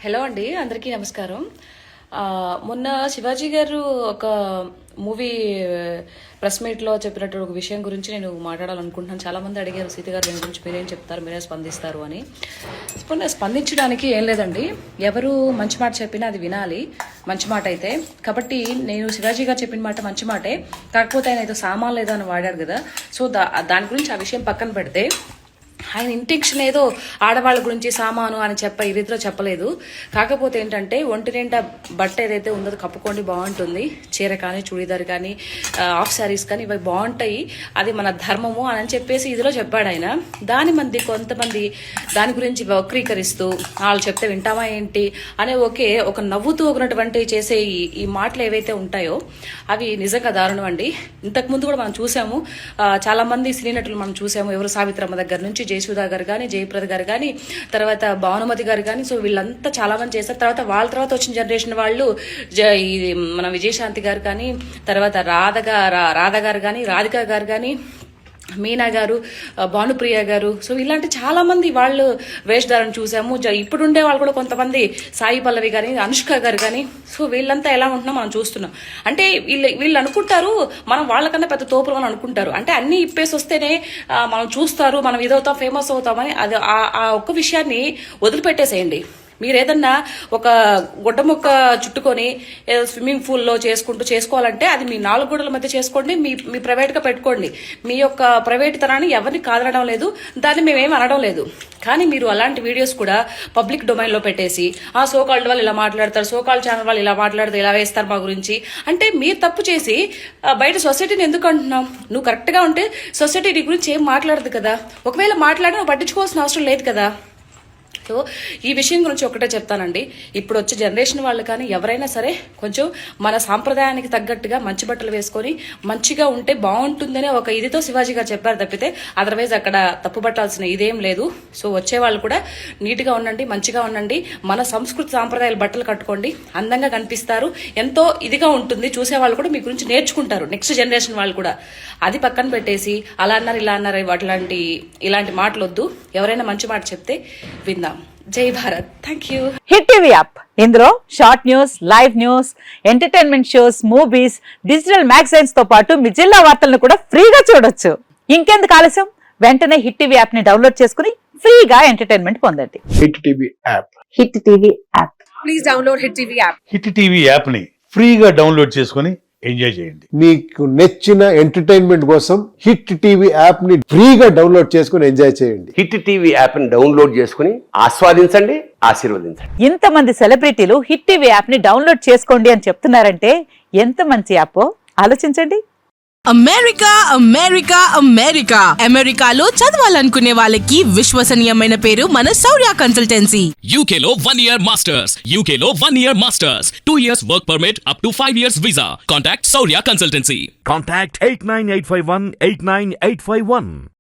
Hello అండి, అందరికీ నమస్కారం. మొన్న శివాజీ గారు ఒక మూవీ ప్రెస్ మీట్లో చెప్పినట్టు ఒక విషయం గురించి నేను మాట్లాడాలనుకుంటున్నాను. చాలామంది అడిగారు, సీత గారు దీని గురించి మీరేం చెప్తారు, మీరే స్పందిస్తారు అని. స్పందించడానికి ఏం లేదండి, ఎవరు మంచి మాట చెప్పినా అది వినాలి, మంచి మాట అయితే. కాబట్టి నేను శివాజీ గారు చెప్పిన మాట మంచి మాటే, కాకపోతే ఆయన ఏదో సామాన్ లేదో అని వాడారు కదా. సో దాని గురించి ఆ విషయం పక్కన పెడితే, ఆయన ఇంటెన్షన్ ఏదో ఆడవాళ్ళ గురించి సామాను అని ఈ రీతిలో చెప్పలేదు. కాకపోతే ఏంటంటే, ఒంటి నిండా బట్ట ఏదైతే ఉందో కప్పుకోండి, బాగుంటుంది. చీర కానీ, చూడీదార్ కానీ, హాఫ్ శారీస్ కానీ, ఇవి బాగుంటాయి, అది మన ధర్మము అని చెప్పేసి ఇదిలో చెప్పాడు ఆయన. కొంతమంది దాని గురించి వక్రీకరిస్తూ వాళ్ళు చెప్తే వింటామా ఏంటి అనే ఒక నవ్వుతూ ఒకనటువంటి చేసే ఈ మాటలు ఏవైతే ఉంటాయో అవి నిజంగా దారుణం అండి. ఇంతకుముందు కూడా మనం చూసాము, చాలా మంది సినీ నటులు మనం చూసాము. ఎవరు సావిత్రమ్మ దగ్గర నుంచి జయసుధా గారు కానీ, జయప్రద గారు కానీ, తర్వాత భానుమతి గారు కానీ, సో వీళ్ళంతా చాలా మంది చేశారు. వాళ్ళ తర్వాత వచ్చిన జనరేషన్ వాళ్ళు మన విజయశాంతి గారు కానీ, తర్వాత రాధ గారు కానీ, రాధిక గారు కానీ, మీనా గారు, భానుప్రియ గారు, సో ఇలాంటి చాలా మంది వాళ్ళు వేషధారణ చూసాము. ఇప్పుడుండే వాళ్ళు కూడా కొంతమంది, సాయి పల్లవి గాని, అనుష్క గారు కానీ, సో వీళ్ళంతా ఎలా ఉంటున్నాం మనం చూస్తున్నాం. అంటే వీళ్ళు అనుకుంటారు మనం వాళ్ళకన్నా పెద్ద తోపులు అని అనుకుంటారు. అంటే అన్ని ఇప్పేసి వస్తేనే మనం చూస్తారు, మనం ఇదవుతాం, ఫేమస్ అవుతామని. అది ఆ ఒక్క విషయాన్ని వదిలిపెట్టేసేయండి. మీరు ఏదన్నా ఒక గుడ్డ ముక్క చుట్టుకొని ఏదో స్విమ్మింగ్ పూల్లో చేసుకోవాలంటే అది మీ 4 గోడల మధ్య చేసుకోండి, మీ ప్రైవేట్గా పెట్టుకోండి. మీ యొక్క ప్రైవేట్ తనాన్ని ఎవరిని కాదనడం లేదు, దాన్ని మేమేం అనడం లేదు. కానీ మీరు అలాంటి వీడియోస్ కూడా పబ్లిక్ డొమైన్లో పెట్టేసి, ఆ సోకాల్డ్ వాళ్ళు ఇలా మాట్లాడతారు, సోకాల్డ్ ఛానల్ వాళ్ళు ఇలా మాట్లాడితే ఇలా వేస్తారు మా గురించి అంటే, మీరు తప్పు చేసి బయట సొసైటీని ఎందుకు అంటున్నాం? నువ్వు కరెక్ట్గా ఉంటే సొసైటీ నీ గురించి ఏం మాట్లాడదు కదా. ఒకవేళ మాట్లాడినా పట్టించుకోవాల్సిన అవసరం లేదు కదా. సో ఈ విషయం గురించి ఒకటే చెప్తానండి, ఇప్పుడు వచ్చే జనరేషన్ వాళ్ళు కానీ ఎవరైనా సరే కొంచెం మన సాంప్రదాయానికి తగ్గట్టుగా మంచి బట్టలు వేసుకొని మంచిగా ఉంటే బాగుంటుందనే ఒక ఇదితో శివాజీ గారు చెప్పారు తప్పితే అదర్వైజ్ అక్కడ తప్పు పట్టాల్సిన ఇదేం లేదు. సో వచ్చే వాళ్ళు కూడా నీట్గా ఉండండి, మంచిగా ఉండండి, మన సంస్కృతి సాంప్రదాయాలు బట్టలు కట్టుకోండి, అందంగా కనిపిస్తారు, ఎంతో ఇదిగా ఉంటుంది. చూసే వాళ్ళు కూడా మీ గురించి నేర్చుకుంటారు, నెక్స్ట్ జనరేషన్ వాళ్ళు కూడా. అది పక్కన పెట్టేసి అలా అన్నారు ఇలా అన్నారు ఇలాంటి మాటలు వద్దు. ఎవరైనా మంచి మాట చెప్తే విందాం. జై Bharat. Thank you. Hit TV app, ఇందులో short news, live news, entertainment shows, movies, digital magazines తో పాటు మీ జిల్లా వార్తలను కూడా ఫ్రీగా చూడొచ్చు. ఇంకెందుకు ఆలస్యం, వెంటనే హిట్ టీవీ యాప్ ని డౌన్లోడ్ చేసుకుని ఫ్రీగా ఎంటర్టైన్మెంట్ పొందండి. Hit TV app. Hit TV app. Please download hit TV app. Hit TV app ని ఫ్రీగా డౌన్లోడ్ చేసుకుని ఎంజాయ్ చేయండి. మీకు నచ్చిన ఎంటర్టైన్మెంట్ కోసం హిట్ టీవీ యాప్ ని ఫ్రీగా డౌన్లోడ్ చేసుకుని ఎంజాయ్ చేయండి. హిట్ టీవీ యాప్ ని డౌన్లోడ్ చేసుకుని ఆస్వాదించండి, ఆశీర్వదించండి. ఇంతమంది సెలబ్రిటీలు హిట్ టీవీ యాప్ ని డౌన్లోడ్ చేసుకోండి అని చెప్తున్నారంటే ఎంత మంచి యాప్ ఆలోచించండి. అమెరికా అమెరికాలో చదవాలనుకునే వాళ్ళకి విశ్వసనీయమైన పేరు మన శౌర్య కన్సల్టెన్సీ. UK లో 1 year masters, UK లో 1 year masters, 2 years work permit up to 5 years visa. Contact Saurya Consultancy. Contact 89851 89851.